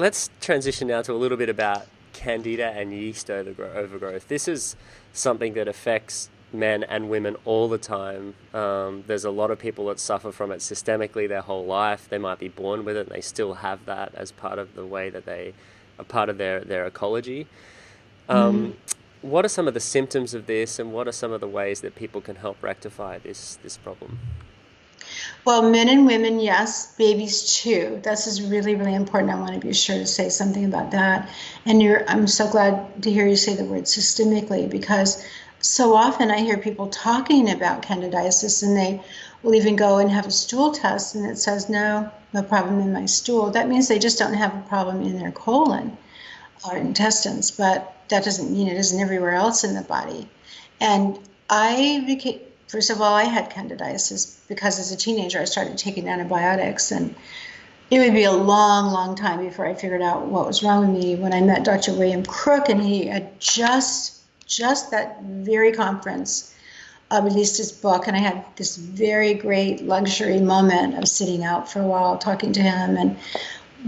let's transition now to a little bit about Candida and yeast overgrowth. This is something that affects men and women all the time. There's a lot of people that suffer from it systemically their whole life. They might be born with it and they still have that as part of the way that they are part of their ecology. Mm. What are some of the symptoms of this, and what are some of the ways that people can help rectify this problem? Well, men and women, yes, babies too. This is really, really important. I want to be sure to say something about that. And I'm so glad to hear you say the word systemically, because so often I hear people talking about candidiasis and they will even go and have a stool test and it says, no problem in my stool. That means they just don't have a problem in their colon or intestines, but that doesn't mean it isn't everywhere else in the body. And first of all, I had candidiasis because as a teenager I started taking antibiotics, and it would be a long, long time before I figured out what was wrong with me. When I met Dr. William Crook, and he had just that very conference released his book, and I had this very great luxury moment of sitting out for a while talking to him, and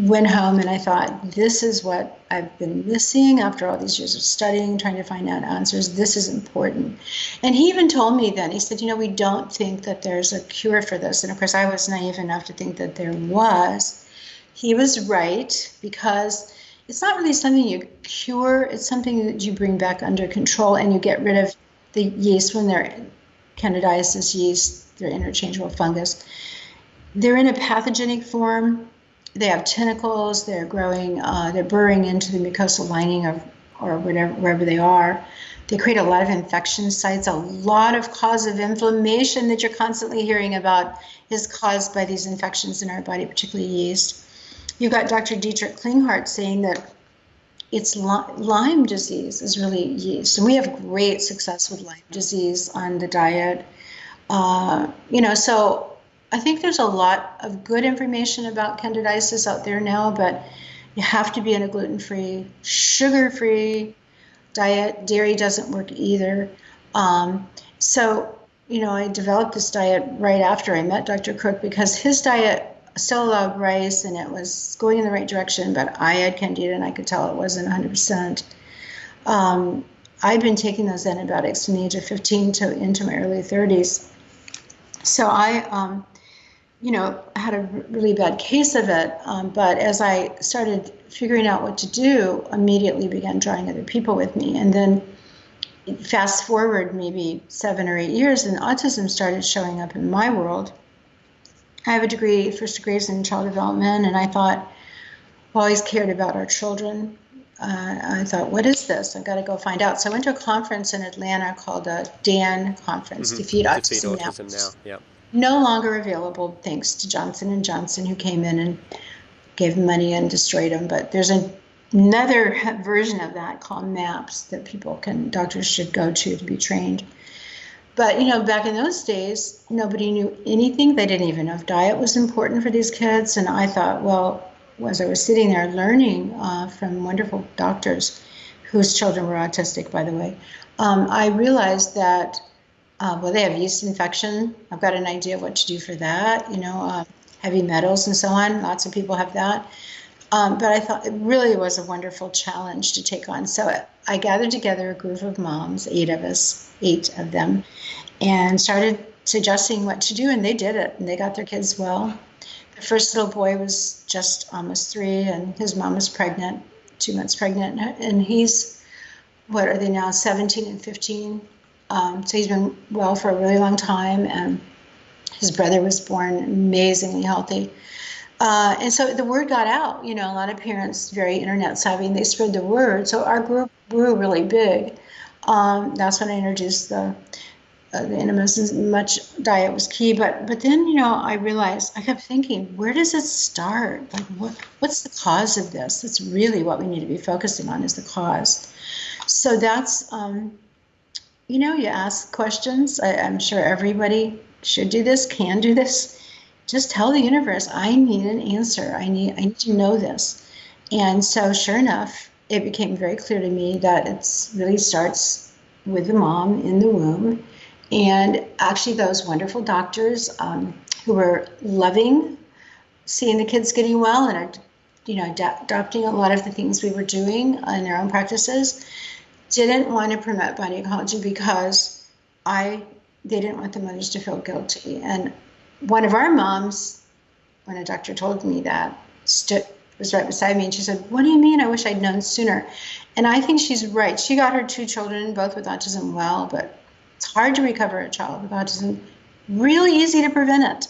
went home and I thought, this is what I've been missing after all these years of studying, trying to find out answers. This is important. And he even told me then, he said, we don't think that there's a cure for this. And of course, I was naive enough to think that there was. He was right, because it's not really something you cure. It's something that you bring back under control, and you get rid of the yeast when they're candidiasis yeast, they're interchangeable fungus. They're in a pathogenic form. They have tentacles. They're growing. They're burrowing into the mucosal lining or wherever they are. They create a lot of infection sites. A lot of cause of inflammation that you're constantly hearing about is caused by these infections in our body, particularly yeast. You've got Dr. Dietrich Klinghardt saying that it's Lyme disease is really yeast, and we have great success with Lyme disease on the diet. So I think there's a lot of good information about candidiasis out there now, but you have to be in a gluten-free, sugar-free diet. Dairy doesn't work either. I developed this diet right after I met Dr. Crook, because his diet still allowed rice and it was going in the right direction, but I had Candida and I could tell it wasn't 100%. I'd been taking those antibiotics from the age of 15 to into my early 30s. So I had a really bad case of it. But as I started figuring out what to do, immediately began drawing other people with me. And then fast forward maybe 7 or 8 years, and autism started showing up in my world. I have first degree in child development, and I thought, I've always cared about our children. I thought, what is this? I've got to go find out. So I went to a conference in Atlanta called a DAN conference, Defeat Defeat Autism Now. autism now. Yeah. No longer available thanks to Johnson & Johnson, who came in and gave money and destroyed them. But there's another version of that called MAPS that doctors should go to be trained. But, back in those days, nobody knew anything. They didn't even know if diet was important for these kids. And I thought, well, as I was sitting there learning from wonderful doctors whose children were autistic, by the way, I realized that they have yeast infection. I've got an idea of what to do for that, heavy metals and so on. Lots of people have that. But I thought it really was a wonderful challenge to take on. So I gathered together a group of moms, 8 of them, and started suggesting what to do, and they did it, and they got their kids well. The first little boy was just almost 3, and his mom was pregnant, 2 months pregnant, and he's, what are they now, 17 and 15? So he's been well for a really long time, and his brother was born amazingly healthy. And so the word got out, a lot of parents, very internet savvy, and they spread the word. So our group grew really big. That's when I introduced the enemas, and much diet was key. But then, I realized, I kept thinking, where does it start? Like, what's the cause of this? That's really what we need to be focusing on, is the cause. So that's, you ask questions. I'm sure everybody should do this, can do this. Just tell the universe, I need an answer. I need to know this. And so sure enough, it became very clear to me that it really starts with the mom in the womb. And actually those wonderful doctors who were loving seeing the kids getting well and are adopting a lot of the things we were doing in their own practices, didn't want to promote body ecology because they didn't want the mothers to feel guilty. And one of our moms, when a doctor told me that, was right beside me, and she said, "What do you mean? I wish I'd known sooner." And I think she's right. She got her 2 children, both with autism, well, but it's hard to recover a child with autism. Really easy to prevent it.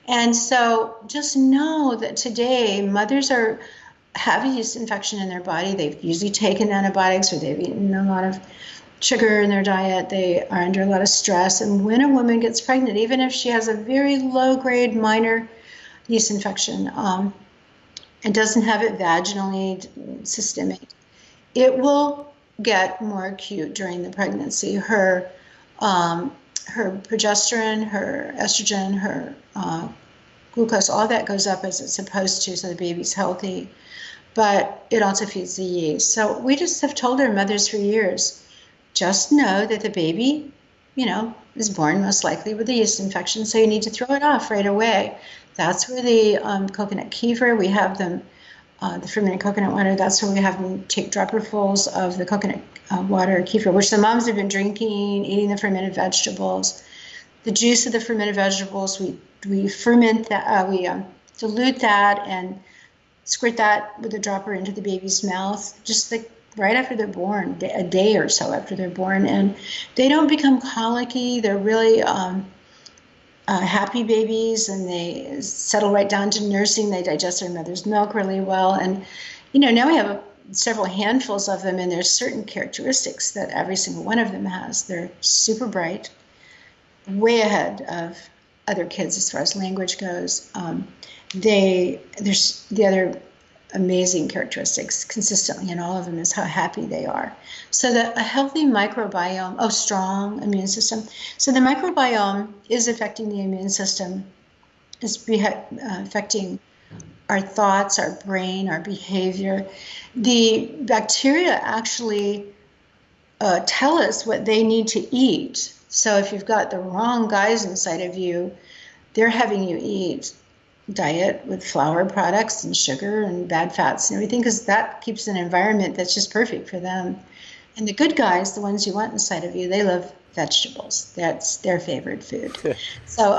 And so just know that today mothers have a yeast infection in their body. They've usually taken antibiotics, or they've eaten a lot of sugar in their diet. They are under a lot of stress. And when a woman gets pregnant, even if she has a very low-grade minor yeast infection and doesn't have it vaginally, systemic, it will get more acute during the pregnancy. Her progesterone, her estrogen, her glucose, all that goes up as it's supposed to, so the baby's healthy. But it also feeds the yeast. So we just have told our mothers for years, just know that the baby, is born most likely with a yeast infection, so you need to throw it off right away. That's where the coconut kefir, we have them, the fermented coconut water, that's where we have them take dropperfuls of the coconut water kefir, which the moms have been drinking, eating the fermented vegetables. The juice of the fermented vegetables, we ferment that, we dilute that and squirt that with a dropper into the baby's mouth, just like right after they're born, a day or so after they're born. And they don't become colicky. They're really happy babies, and they settle right down to nursing. They digest their mother's milk really well. And, now we have several handfuls of them, and there's certain characteristics that every single one of them has. They're super bright, way ahead of other kids as far as language goes. There's the other amazing characteristics consistently in all of them is how happy they are. So a healthy microbiome, strong immune system. So the microbiome is affecting the immune system, is affecting our thoughts, our brain, our behavior. The bacteria actually tell us what they need to eat. So if you've got the wrong guys inside of you, they're having you eat diet with flour products and sugar and bad fats and everything, because that keeps an environment that's just perfect for them. And the good guys, the ones you want inside of you, they love vegetables. That's their favorite food. So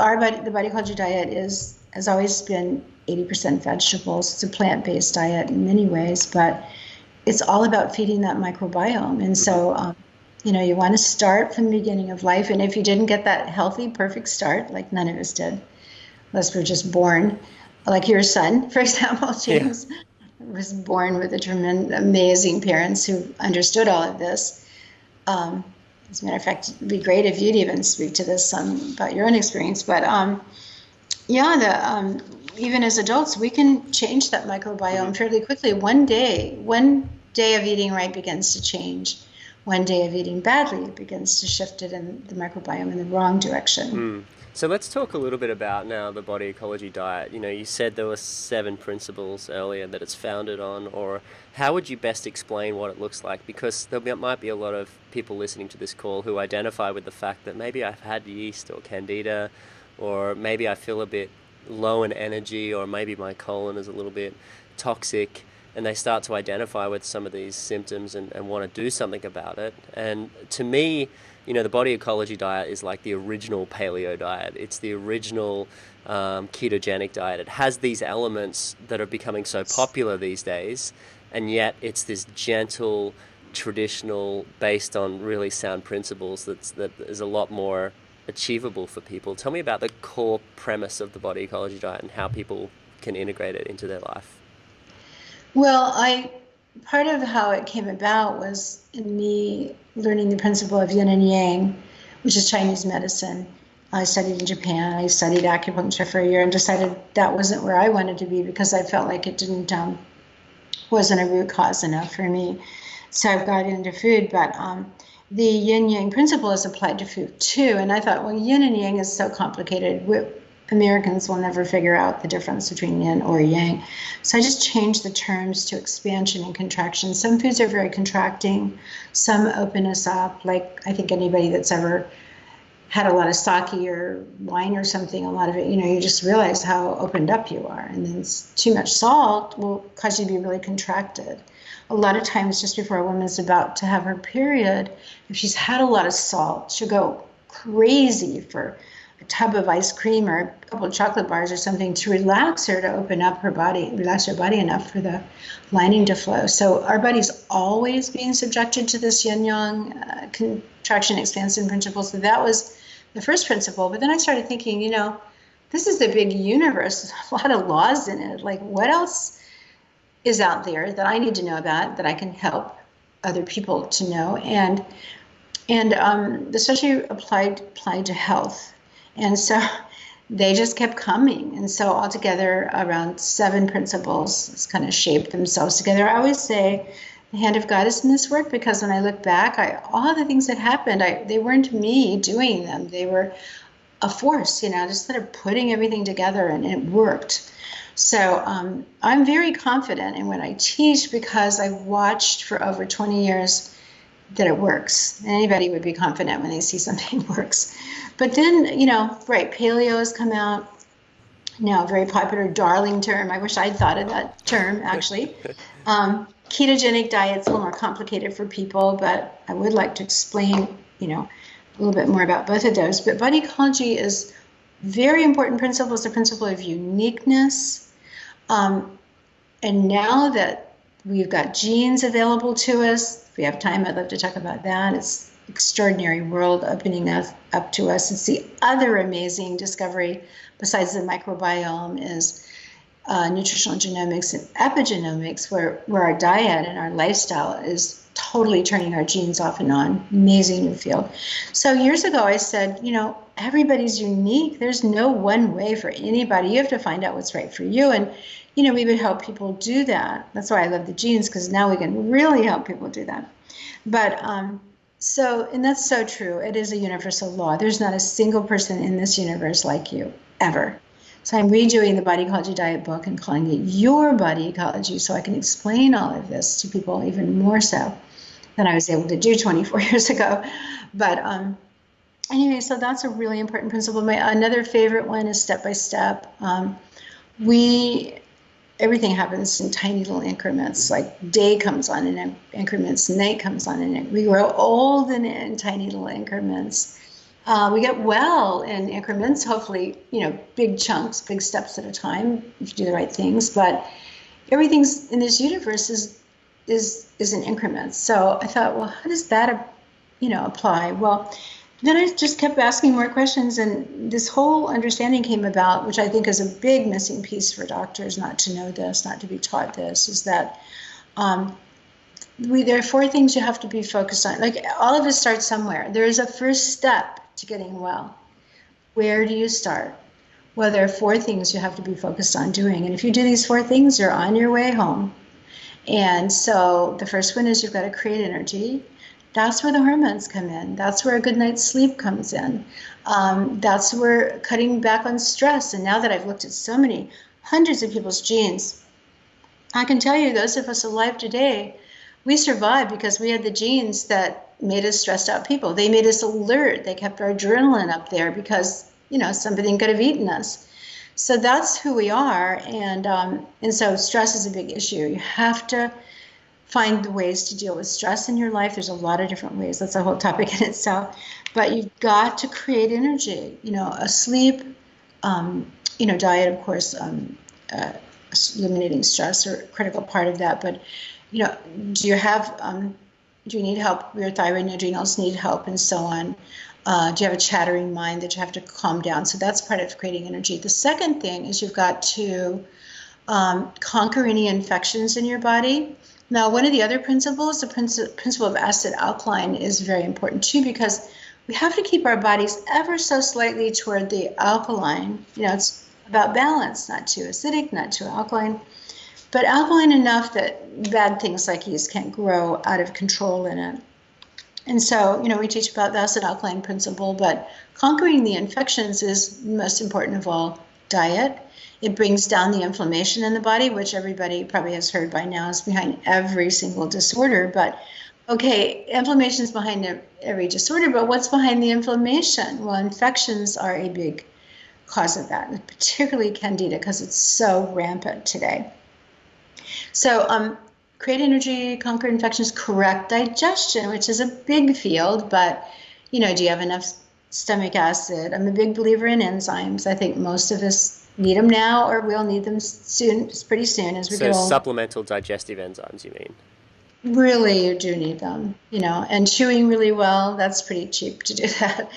the body ecology diet has always been 80% vegetables. It's a plant-based diet in many ways, but it's all about feeding that microbiome. And so, you want to start from the beginning of life. And if you didn't get that healthy, perfect start, like none of us did, unless we're just born, like your son, for example, James, was born with amazing parents who understood all of this. As a matter of fact, it'd be great if you'd even speak to this about your own experience. But even as adults, we can change that microbiome fairly quickly. One day of eating right begins to change. One day of eating badly begins to shift it in the microbiome in the wrong direction. So let's talk a little bit about now the body ecology diet. You said there were 7 principles earlier that it's founded on, or how would you best explain what it looks like? Because there might be a lot of people listening to this call who identify with the fact that maybe I've had yeast or candida, or maybe I feel a bit low in energy, or maybe my colon is a little bit toxic, and they start to identify with some of these symptoms and want to do something about it. And to me, the body ecology diet is like the original paleo diet. It's the original ketogenic diet. It has these elements that are becoming so popular these days, and yet it's this gentle, traditional, based on really sound principles that is a lot more achievable for people. Tell me about the core premise of the body ecology diet and how people can integrate it into their life. Well, part of how it came about was in me learning the principle of yin and yang, which is Chinese medicine. I studied in Japan. I studied acupuncture for a year and decided that wasn't where I wanted to be because I felt like it wasn't a root cause enough for me. So I've got into food, but the yin yang principle is applied to food too. And I thought, well, yin and yang is so complicated. Americans will never figure out the difference between yin or yang. So I just changed the terms to expansion and contraction. Some foods are very contracting, some open us up. Like I think anybody that's ever had a lot of sake or wine or something, a lot of it, you just realize how opened up you are. And then too much salt will cause you to be really contracted. A lot of times just before a woman's about to have her period, if she's had a lot of salt, she'll go crazy for a tub of ice cream or a couple of chocolate bars or something to relax her, to open up her body, relax her body enough for the lining to flow. So our body's always being subjected to this yin-yang contraction expansion principle. So that was the first principle. But then I started thinking, this is the big universe. There's a lot of laws in it. Like, what else is out there that I need to know about, that I can help other people to know, and especially applied to health. And so they just kept coming. And so altogether, around 7 principles kind of shaped themselves together. I always say the hand of God is in this work, because when I look back, all the things that happened, they weren't me doing them. They were a force, just sort of putting everything together, and it worked. So I'm very confident in what I teach, because I've watched for over 20 years that it works. Anybody would be confident when they see something works. But then, right, paleo has come out now, a very popular darling term. I wish I'd thought of that term, actually. Ketogenic diet's a little more complicated for people, but I would like to explain, a little bit more about both of those. But body ecology is very important principle. It's the principle of uniqueness. And now that we've got genes available to us, if we have time, I'd love to talk about that. It's extraordinary world opening up to us. It's the other amazing discovery besides the microbiome is nutritional genomics and epigenomics, where our diet and our lifestyle is totally turning our genes off and on. Amazing new field. So years ago, I said, everybody's unique. There's no one way for anybody. You have to find out what's right for you. And, we would help people do that. That's why I love the genes, because now we can really help people do that. But and that's so true. It is a universal law. There's not a single person in this universe like you, ever. So I'm redoing the Body Ecology Diet book and calling it Your Body Ecology, so I can explain all of this to people even more so than I was able to do 24 years ago. But anyway, so that's a really important principle. Another favorite one is step by step. Everything happens in tiny little increments. Like day comes on in increments, night comes on in. We grow old in tiny little increments. We get well in increments, hopefully, big chunks, big steps at a time, if you do the right things. But everything's in this universe is in increments. So I thought, well, how does that, apply? Well, then I just kept asking more questions, and this whole understanding came about, which I think is a big missing piece for doctors not to know this, not to be taught this, is that there are 4 things you have to be focused on. Like, all of us start somewhere. There is a first step to getting well. Where do you start? Well, there are 4 things you have to be focused on doing. And if you do these 4 things, you're on your way home. And so the first one is you've got to create energy. That's where the hormones come in. That's where a good night's sleep comes in. That's where cutting back on stress. And now that I've looked at so many hundreds of people's genes, I can tell you, those of us alive today, we survived because we had the genes that made us stressed out people. They made us alert. They kept our adrenaline up there because, something could have eaten us. So that's who we are. And so stress is a big issue. You have to find the ways to deal with stress in your life. There's a lot of different ways. That's a whole topic in itself. But you've got to create energy. A sleep, diet, of course, eliminating stress are a critical part of that. But, do you need help? Your thyroid and adrenals need help, and so on. Do you have a chattering mind that you have to calm down? So that's part of creating energy. The second thing is you've got to conquer any infections in your body. Now, one of the other principles, the principle of acid alkaline, is very important too, because we have to keep our bodies ever so slightly toward the alkaline. It's about balance, not too acidic, not too alkaline, but alkaline enough that bad things like yeast can't grow out of control in it. And so, we teach about the acid alkaline principle, but conquering the infections is most important of all. Diet. It brings down the inflammation in the body, which everybody probably has heard by now is behind every single disorder. But Okay, inflammation is behind every disorder, but what's behind the inflammation? Well, infections are a big cause of that, particularly Candida, because it's so rampant today. So, create energy, conquer infections, correct digestion, which is a big field, but do you have enough stomach acid? I'm a big believer in enzymes. I think most of us need them now, or we'll need them soon, pretty soon as we So get older. supplemental digestive enzymes, you mean? Really, you do need them, and chewing really well, that's pretty cheap to do that.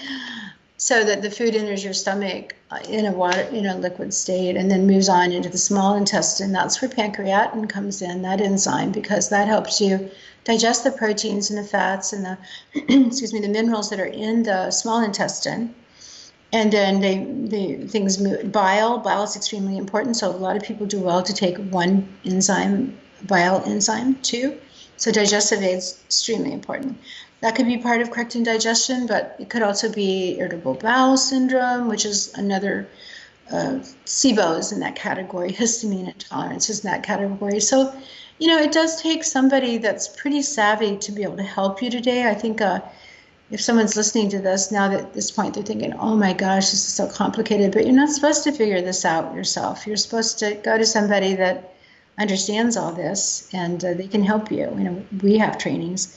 So that the food enters your stomach in a liquid state and then moves on into the small intestine. That's where pancreatin comes in, that enzyme, because that helps you digest the proteins and the fats and the excuse me, the minerals that are in the small intestine. And then the things move. Bile is extremely important. So a lot of people do well to take one enzyme, bile enzyme too. So digestive aid is extremely important. That could be part of correcting digestion, but it could also be irritable bowel syndrome, which is another, SIBO is in that category, histamine intolerance is in that category. So, it does take somebody that's pretty savvy to be able to help you today. I think if someone's listening to this now, at this point, they're thinking, oh my gosh, this is so complicated, but you're not supposed to figure this out yourself. You're supposed to go to somebody that understands all this, and they can help you. We have trainings.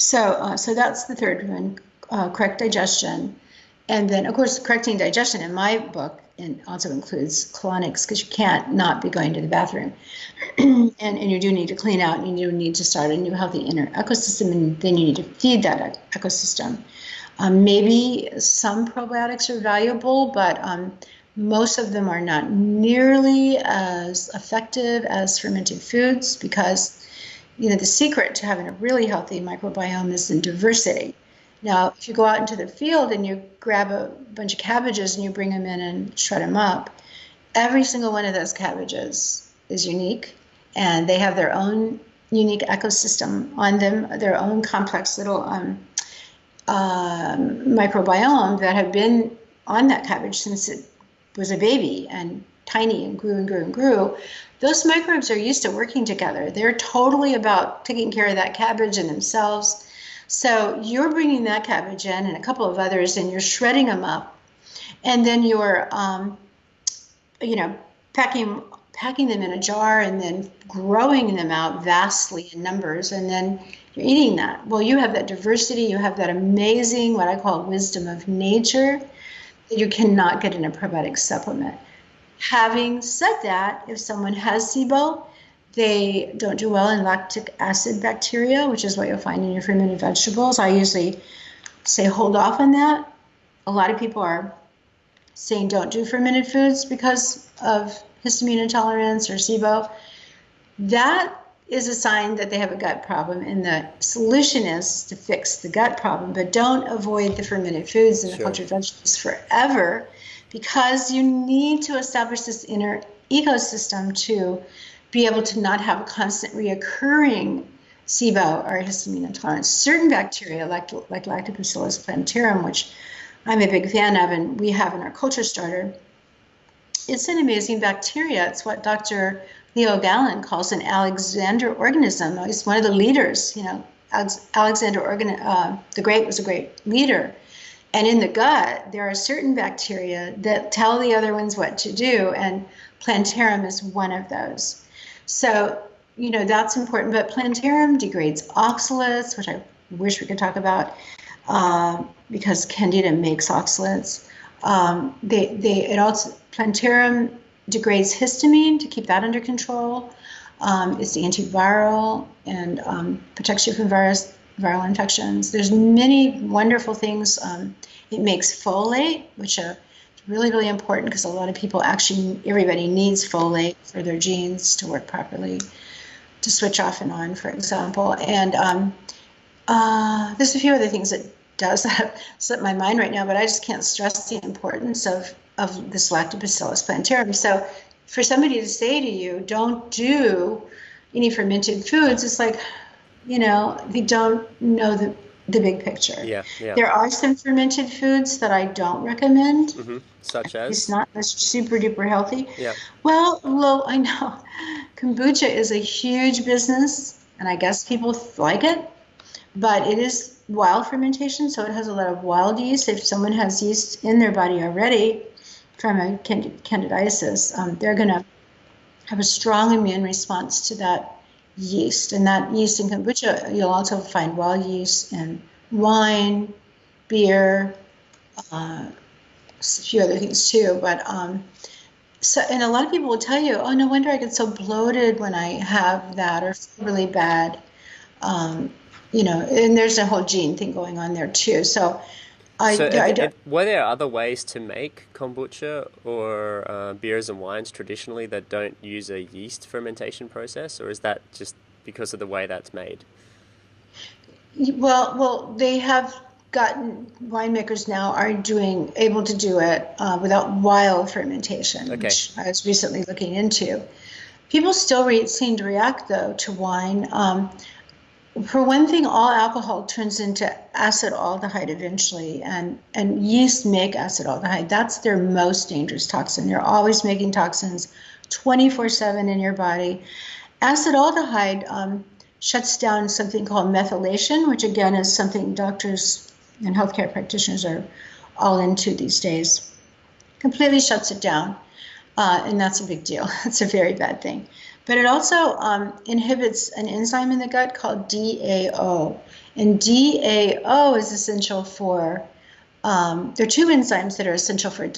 So that's the third one, correct digestion. And then, of course, correcting digestion in my book also includes colonics, because you can't not be going to the bathroom. and you do need to clean out, and you do need to start a new healthy inner ecosystem, and then you need to feed that ecosystem. Maybe some probiotics are valuable, but most of them are not nearly as effective as fermented foods, because the secret to having a really healthy microbiome is in diversity. Now, if you go out into the field and you grab a bunch of cabbages and you bring them in and shred them up, every single one of those cabbages is unique, and they have their own unique ecosystem on them, their own complex little microbiome that have been on that cabbage since it was a baby and tiny and grew and grew and grew. Those microbes are used to working together. They're totally about taking care of that cabbage and themselves. So you're bringing that cabbage in and a couple of others, and you're shredding them up, and then you're, packing them in a jar and then growing them out vastly in numbers, and then you're eating that. Well, you have that diversity. You have that amazing, what I call wisdom of nature, that you cannot get in a probiotic supplement. Having said that, if someone has SIBO, they don't do well in lactic acid bacteria, which is what you'll find in your fermented vegetables. I usually say hold off on that. A lot of people are saying don't do fermented foods because of histamine intolerance or SIBO. That is a sign that they have a gut problem, and the solution is to fix the gut problem, but don't avoid the fermented foods and the cultured vegetables forever, because you need to establish this inner ecosystem to be able to not have a constant reoccurring SIBO or histamine intolerance. Certain bacteria, like Lactobacillus plantarum, which I'm a big fan of and we have in our culture starter, it's an amazing bacteria. It's what Dr. Leo Gallen calls an Alexander organism. He's one of the leaders. Alexander the Great was a great leader. And in the gut, there are certain bacteria that tell the other ones what to do, and plantarum is one of those. So, that's important. But plantarum degrades oxalates, which I wish we could talk about, because Candida makes oxalates. Plantarum degrades histamine to keep that under control. It's antiviral and protects you from viral infections. There's many wonderful things. It makes folate, which is really, really important, because a lot of people, everybody needs folate for their genes to work properly, to switch off and on, for example. And there's a few other things it does that slip my mind right now, but I just can't stress the importance of this Lactobacillus plantarum. So for somebody to say to you, don't do any fermented foods, it's like, they don't know the big picture. Yeah. There are some fermented foods that I don't recommend. Mm-hmm. Such as? It's not super duper healthy. Yeah. Well, I know kombucha is a huge business. and I guess people like it, but it is wild fermentation, so it has a lot of wild yeast. If someone has yeast in their body already from a candidiasis, they're going to have a strong immune response to that yeast. And that yeast in kombucha, you'll also find wild yeast in wine, beer, a few other things too. But so, and a lot of people will tell you, oh, no wonder I get so bloated when I have that, or feel really bad. And there's a whole gene thing going on there too. So were there other ways to make kombucha or beers and wines traditionally that don't use a yeast fermentation process, or is that just because of the way that's made? Well, they have gotten winemakers now are able to do it without wild fermentation, Okay. which I was recently looking into. People still seem to react though to wine. For one thing, all alcohol turns into acetaldehyde eventually, and yeast make acetaldehyde. That's their most dangerous toxin. They're always making toxins 24/7 in your body. Acetaldehyde shuts down something called methylation, which again is something doctors and healthcare practitioners are all into these days. Completely shuts it down, and that's a big deal. It's a very bad thing. But it also inhibits an enzyme in the gut called DAO. And DAO is essential for, there are two enzymes that are essential for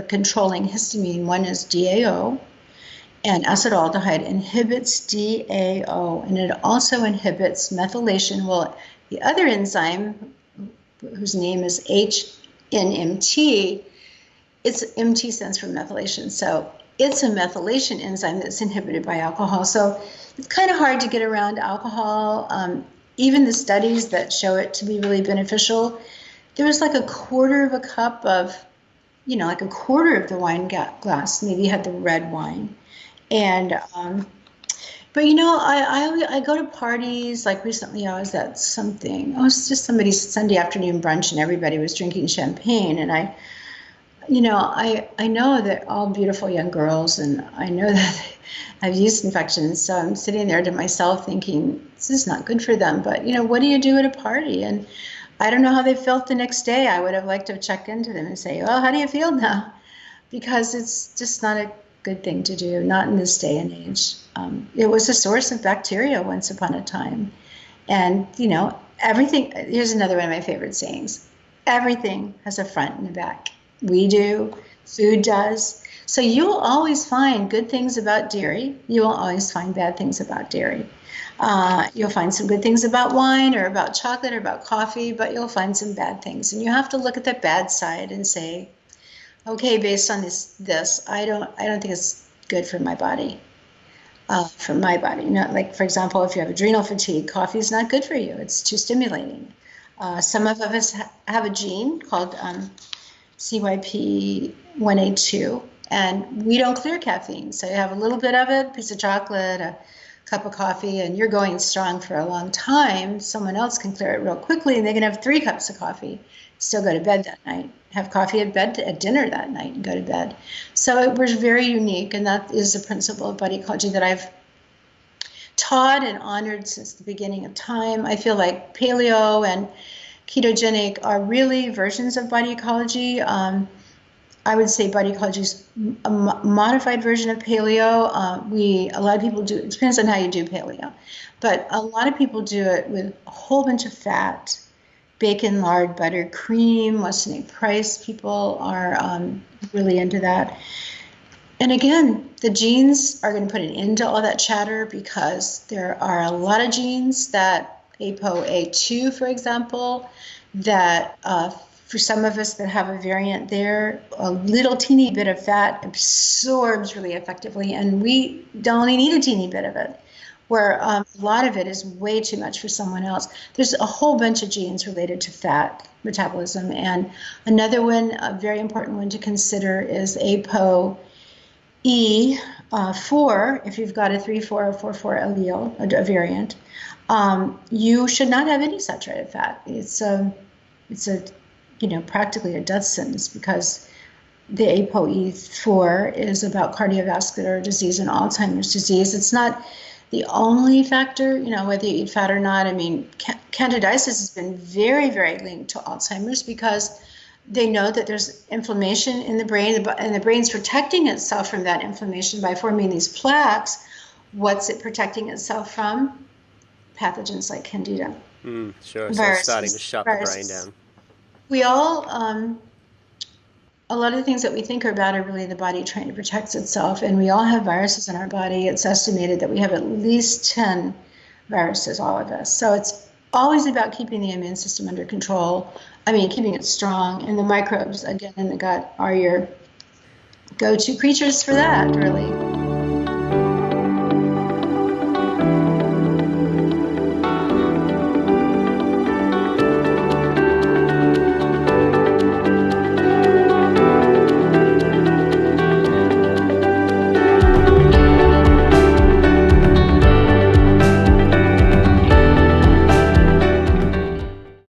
controlling histamine. One is DAO, and acetaldehyde inhibits DAO, and it also inhibits methylation. Well, the other enzyme, whose name is HNMT, its MT stands for methylation. So it's a methylation enzyme that's inhibited by alcohol. So it's kind of hard to get around alcohol. Even the studies that show it to be really beneficial, there was like a quarter of a cup of, like a quarter of the wine glass, maybe you had the red wine. And, but I go to parties, like recently I was at something, it was just somebody's Sunday afternoon brunch and everybody was drinking champagne. And I know that all beautiful young girls, and I know that they have yeast infections. So I'm sitting there to myself thinking, this is not good for them. But, what do you do at a party? And I don't know how they felt the next day. I would have liked to have checked into them and say, well, how do you feel now? Because it's just not a good thing to do, not in this day and age. It was a source of bacteria once upon a time. And, everything, here's another one of my favorite sayings. Everything has a front and a back. We do, food does. So you'll always find good things about dairy. You will always find bad things about dairy. You'll find some good things about wine or about chocolate or about coffee, but you'll find some bad things. And you have to look at the bad side and say, okay, based on this, I don't think it's good for my body. Like, for example, if you have adrenal fatigue, coffee is not good for you. It's too stimulating. Some of us have a gene called CYP1A2, and we don't clear caffeine. So you have a little bit of it, a piece of chocolate, a cup of coffee, and you're going strong for a long time. Someone else can clear it real quickly, and they can have 3 cups of coffee, still go to bed that night, have coffee at dinner that night, and go to bed. So we're very unique, and that is a principle of body ecology that I've taught and honored since the beginning of time. I feel like paleo and ketogenic are really versions of body ecology. I would say body ecology is a modified version of paleo. A lot of people do, it depends on how you do paleo, but a lot of people do it with a whole bunch of fat, bacon, lard, butter, cream. Weston A. Price people are really into that. And again, the genes are going to put an end to all that chatter, because there are a lot of genes that ApoA2, for example, that for some of us that have a variant there, a little teeny bit of fat absorbs really effectively, and we only need a teeny bit of it, where a lot of it is way too much for someone else. There's a whole bunch of genes related to fat metabolism. And another one, a very important one to consider, is ApoE4. If you've got a 3,4 or 4,4 allele, a variant, you should not have any saturated fat. It's practically a death sentence, because the ApoE4 is about cardiovascular disease and Alzheimer's disease. It's not the only factor, whether you eat fat or not. I mean, candidiasis has been very, very linked to Alzheimer's because they know that there's inflammation in the brain, and the brain's protecting itself from that inflammation by forming these plaques. What's it protecting itself from? Pathogens like Candida. Sure. So it's starting to Viruses. shut the brain down. We all, a lot of the things that we think are bad are really the body trying to protect itself, and we all have viruses in our body. It's estimated that we have at least 10 viruses, all of us. So it's always about keeping the immune system under control. Keeping it strong. And the microbes, again, in the gut are your go-to creatures for that, really.